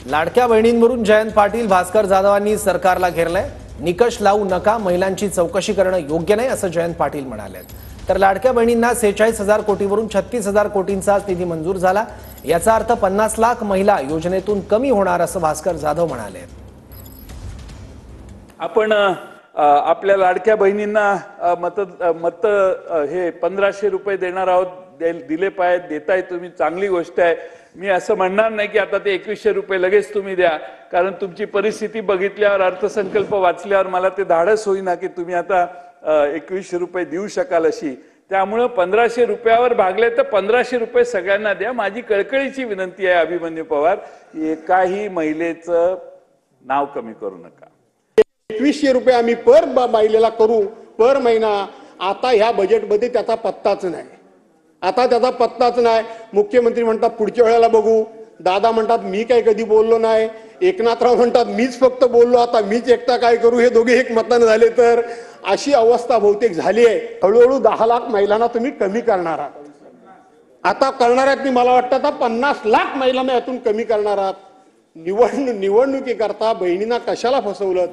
लाडक्या बहिणींवरून जयंत पाटील भास्कर जाधवांनी सरकारला घेरलंय। निकष लावू नका, महिलांची चौकशी करणं योग्य नाही असं जयंत पाटील म्हणाले। तर लाडक्या बहिणींना 46,000 कोटीवरून 36,000 कोटींचा निधी मंजूर झाला। याचा अर्थ 50 लाख महिला योजनेतून कमी होणार असं भास्कर जाधव म्हणाले। आपण आपल्या लाडक्या बहिणींना मत हे 1500 रुपये देणार आहोत, दिले पाहिजे, देताय तुम्ही, चांगली गोष्ट आहे। मी असं म्हणणार नाही की आता ते 2100 रुपये लगेच तुम्ही द्या, कारण तुमची परिस्थिती बघितल्यावर, अर्थसंकल्प वाचल्यावर मला ते धाडस होईना की तुम्ही आता 2100 रुपये देऊ शकाल अशी। त्यामुळे 1500 रुपयावर भागले तर 1500 रुपये सगळ्यांना द्या। माझी कळकळीची विनंती आहे अभिमन्यू पवार, एकाही महिलेचं नाव कमी करू नका। 2100 रुपये आम्ही पर महिलेला करू पर महिना। आता ह्या बजेटमध्ये त्याचा पत्ताच नाही, आता त्याचा पत्ताच नाही। मुख्यमंत्री म्हणतात पुढच्या वेळेला बघू, दादा म्हणतात मी काही कधी बोललो नाही, एकनाथराव म्हणतात मीच फक्त बोललो, आता मीच एकटा काय करू, हे दोघे एक मताने झाले तर अशी अवस्था बहुतेक झाली आहे। हळूहळू 10 लाख महिलांना तुम्ही कमी करणार आहात, आता करणार आहात। मला वाटतं आता 50 लाख महिलांना यातून कमी करणार आहात। निवडणुकीकरता बहिणींना कशाला फसवलं?